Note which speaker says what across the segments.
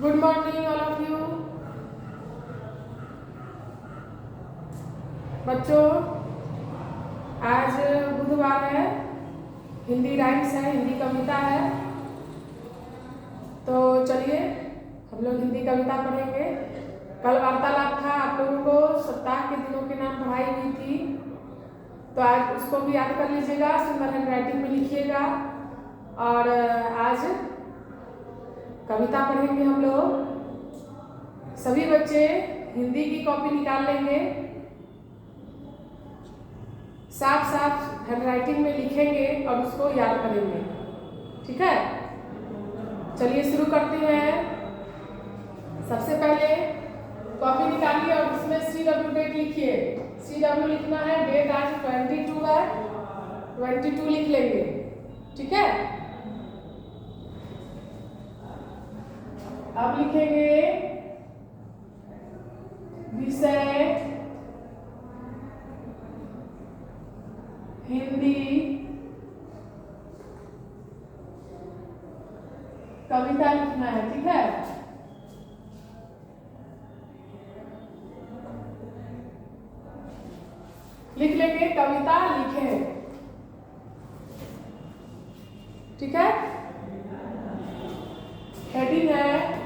Speaker 1: Good morning all of you बच्चों। आज बुधवार है, हिंदी राइम्स है, हिंदी कविता है। तो चलिए हम लोग हिंदी कविता पढ़ेंगे। कल वार्तालाप था, आप लोगों को सप्ताह के दिनों के नाम पढ़ाई हुई थी, तो आज उसको भी याद कर लीजिएगा, सुंदर हैंडराइटिंग में लिखिएगा। और आज कविता पढ़ेंगे हम लोग। सभी बच्चे हिंदी की कॉपी निकाल लेंगे, साफ साफ हैंडराइटिंग में लिखेंगे और उसको याद करेंगे। ठीक है, चलिए शुरू करते हैं। सबसे पहले कॉपी निकालिए और उसमें CW डेट लिखिए। CW लिखना है, डेट आज 22 है, 22 लिख लेंगे। ठीक है, अब लिखेंगे विषय हिंदी कविता लिखना है। ठीक है, लिख लेंगे, कविता लिखें। ठीक है, हेडिंग है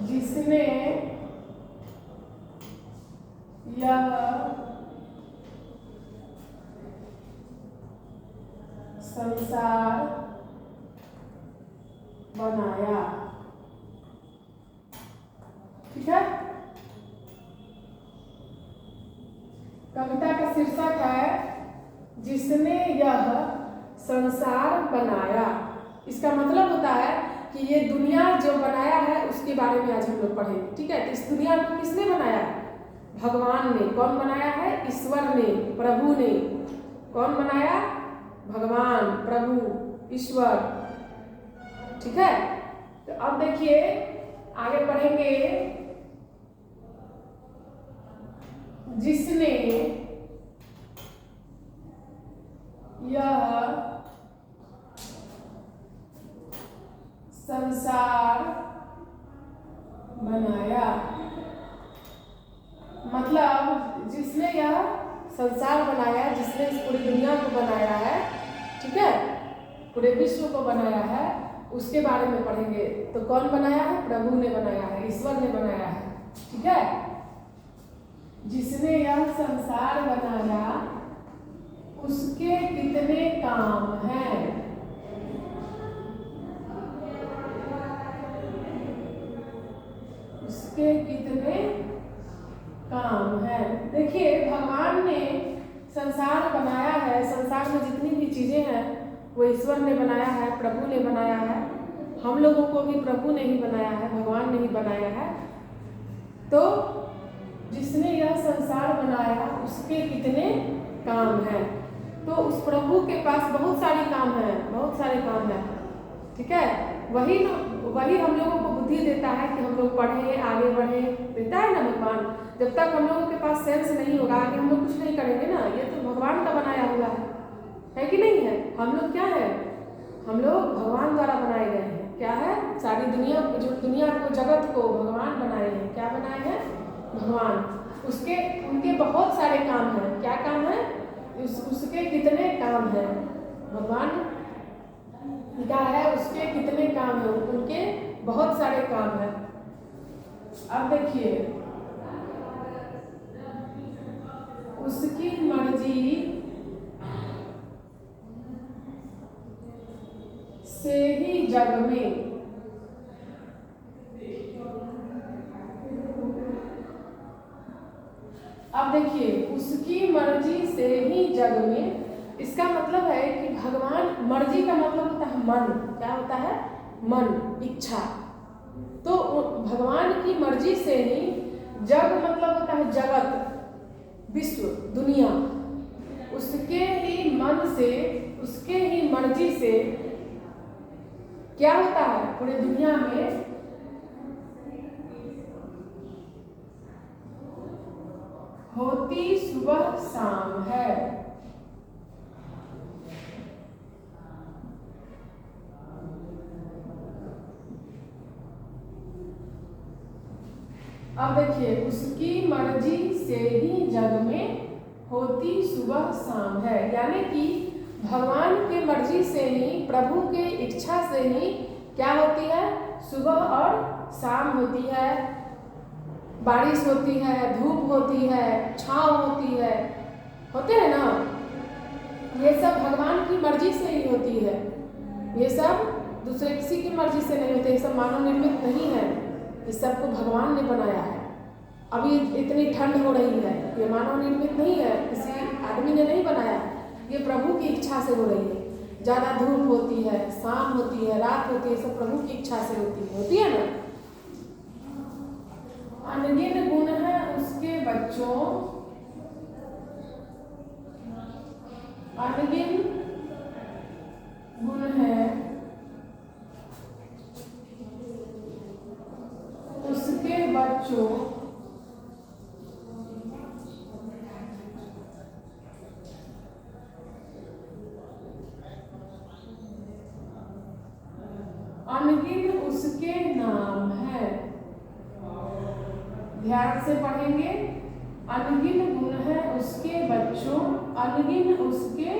Speaker 1: जिसने यह संसार बनाया। ठीक है, कविता का शीर्षक है जिसने यह संसार बनाया। इसका मतलब होता है कि ये दुनिया जो बनाया है उसके बारे में आज हम लोग पढ़ेंगे। ठीक है, तो इस दुनिया को किसने बनाया? भगवान ने। कौन बनाया है? ईश्वर ने, प्रभु ने। कौन बनाया? भगवान, प्रभु, ईश्वर। ठीक है, तो अब देखिए आगे पढ़ेंगे। जिसने यह संसार बनाया, मतलब जिसने यह संसार बनाया, जिसने इस पूरी दुनिया को बनाया है, ठीक है, पूरे विश्व को बनाया है, उसके बारे में पढ़ेंगे। तो कौन बनाया है? प्रभु ने बनाया है, ईश्वर ने बनाया है। ठीक है, जिसने यह संसार बनाया उसके कितने काम हैं? उसके कितने काम है। देखिए, भगवान ने संसार बनाया है। संसार में जितनी भी चीजें हैं वो ईश्वर ने बनाया है, प्रभु ने बनाया है। हम लोगों को भी प्रभु ने ही बनाया है, भगवान ने ही बनाया है। तो जिसने यह संसार बनाया उसके कितने काम हैं? तो उस प्रभु के पास बहुत सारे काम हैं, बहुत सारे काम हैं। ठीक है, वही हम लोगों को बुद्धि देता है कि हम लोग पढ़ें, आगे बढ़ें, देता है ना भगवान। जब तक हम लोगों के पास सेंस नहीं होगा, आगे हम लोग कुछ नहीं करेंगे ना। ये तो भगवान का बनाया हुआ है कि नहीं है? हम लोग क्या है? हम लोग भगवान द्वारा बनाए गए हैं। क्या है? सारी दुनिया, जो दुनिया को, जगत को भगवान बनाए हैं। क्या बनाए हैं? भगवान। उनके बहुत सारे काम हैं। क्या काम है? उसके कितने काम हैं? भगवान क्या है? उसके कितने काम हैं? उनके बहुत सारे काम हैं। अब देखिए, उसकी मर्जी से ही जग में, अब देखिए, उसकी मर्जी से ही जग में, इसका मतलब है कि भगवान, मर्जी का मतलब होता है मन। क्या होता है? मन, इच्छा। तो भगवान की मर्जी से ही, जग मतलब होता है जगत, विश्व, दुनिया। उसके ही मन से, उसके ही मर्जी से क्या होता है? पूरी दुनिया में होती सुबह शाम है। अब देखिए, उसकी मर्जी से ही जग में होती सुबह शाम है, यानी कि भगवान की मर्जी से ही, प्रभु के इच्छा से ही क्या होती है, सुबह और शाम होती है, बारिश होती है, धूप होती है, छाँव होती है, होते हैं ना। ये सब भगवान की मर्जी से ही होती है, ये सब दूसरे किसी की मर्जी से नहीं होते, ये सब मानव निर्मित नहीं है, इस सब को भगवान ने बनाया है। अभी इतनी ठंड हो रही है, ये मानव निर्मित नहीं है, किसी आदमी ने नहीं बनाया, ये प्रभु की इच्छा से हो रही है। ज़्यादा धूप होती है, शाम होती है, रात होती है, सब प्रभु की इच्छा से होती है ना। अनगिन गुण है उसके बच्चों, अनगिन गुण है उसके बच्चों, अनगिन उसके नाम है। ध्यान से पढ़ेंगे, अनगिन गुण है उसके बच्चों, अनगिन उसके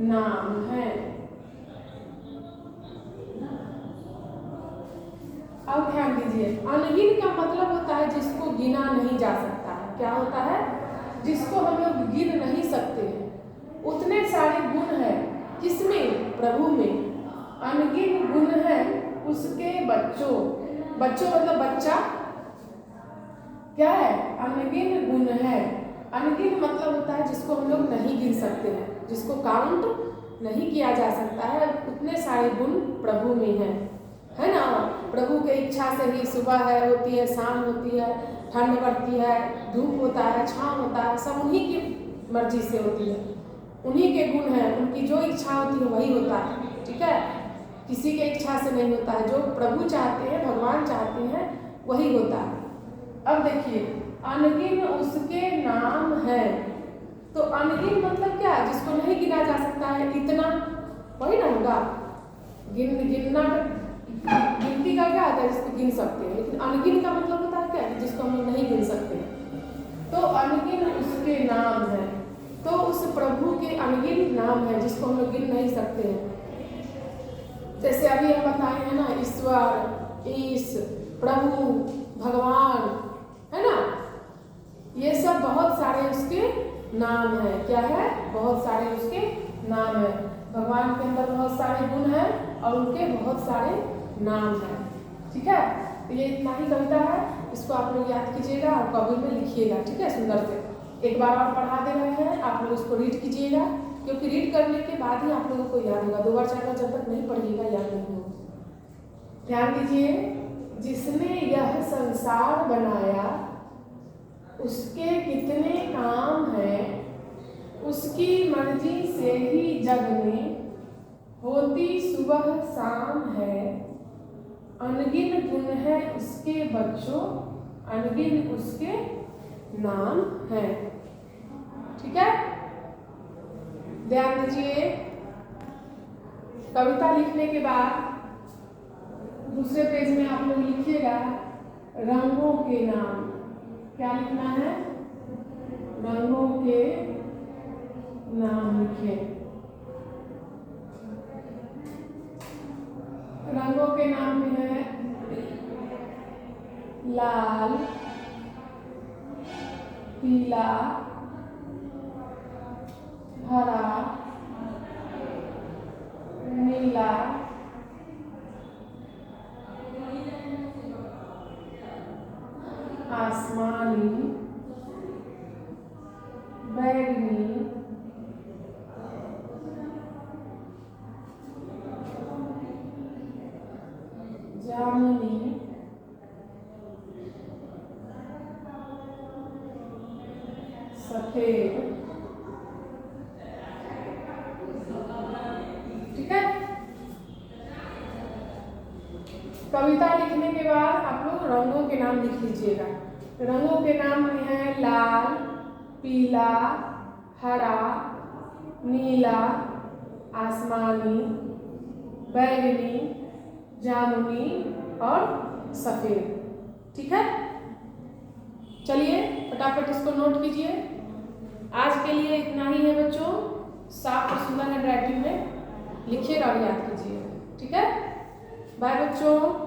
Speaker 1: नाम है। अब ध्यान दीजिए, अनगिन का मतलब होता है जिसको गिना नहीं जा सकता है। क्या होता है, जिसको हम लोग गिन नहीं सकते हैं। उतने सारे गुण हैं किसमें, प्रभु में। अनगिन गुण है उसके बच्चों, बच्चों मतलब बच्चा, क्या है, अनगिन गुण है। अनगिन मतलब होता है जिसको हम लोग नहीं गिन सकते हैं, जिसको काउंट नहीं किया जा सकता है, उतने सारे गुण प्रभु में है ना। प्रभु के इच्छा से ही सुबह होती है, शाम होती है, ठंड पड़ती है, धूप होता है, छाँव होता है, सब उन्हीं की मर्जी से होती है, उन्हीं के गुण हैं, उनकी जो इच्छा होती है वही होता है। ठीक है, किसी के इच्छा से नहीं होता है, जो प्रभु चाहते हैं, भगवान चाहते हैं, वही होता है। अब देखिए, अनगिन उसके नाम है, तो अनगिन मतलब क्या, जिसको नहीं गिना जा सकता है, इतना वही ना होगा। गिनना, गिनती का क्या होता है, जिसको गिन सकते हैं, लेकिन अनगिन का मतलब होता है क्या, जिसको हम लोग नहीं गिन सकते हैं। तो अनगिन उसके नाम है, तो उस प्रभु के अनगिन नाम है जिसको हम लोग गिन नहीं सकते हैं। जैसे अभी हम बताए हैं ना, ईश्वर, ईश, प्रभु, भगवान, है ना, ये सब बहुत सारे उसके नाम है। क्या है, बहुत सारे उसके नाम है। भगवान के अंदर बहुत सारे गुण हैं और उनके बहुत सारे नाम हैं। ठीक है, तो ये इतना ही कविता है, इसको आप लोग याद कीजिएगा और कॉपी में लिखिएगा। ठीक है, सुंदर से एक बार और पढ़ा दे रहे हैं, आप लोग उसको रीड कीजिएगा, क्योंकि रीड करने के बाद ही आप लोगों को याद होगा। 2 बार 4 बार जब तक नहीं पढ़िएगा याद नहीं होगा। ध्यान दीजिए, जिसने यह संसार बनाया उसके कितने काम हैं, उसकी मर्जी से ही जग में होती सुबह शाम है। अनगिन गुण है उसके बच्चों, अनगिन उसके नाम है। ठीक है, ध्यान दीजिए, कविता लिखने के बाद दूसरे पेज में आप लोग लिखिएगा रंगों के नाम। क्या लिखना है, रंगों के नाम लिखिए। रंगों के नाम में है लाल, पीला, हरा, नीला, आसमानी, बैगनी, जामुनी, सफेद। ठीक है, कविता लिखने के बाद आप लोग रंगों के नाम लिख लीजिएगा। रंगों के नाम में है लाल, पीला, हरा, नीला, आसमानी, बैगनी, जामुनी और सफेद। ठीक है, चलिए फटाफट इसको नोट कीजिए। आज के लिए इतना ही है बच्चों। साफ और सुंदर हैंड राइटिंग में लिखिएगा और याद कीजिए। ठीक है, बाय बच्चों।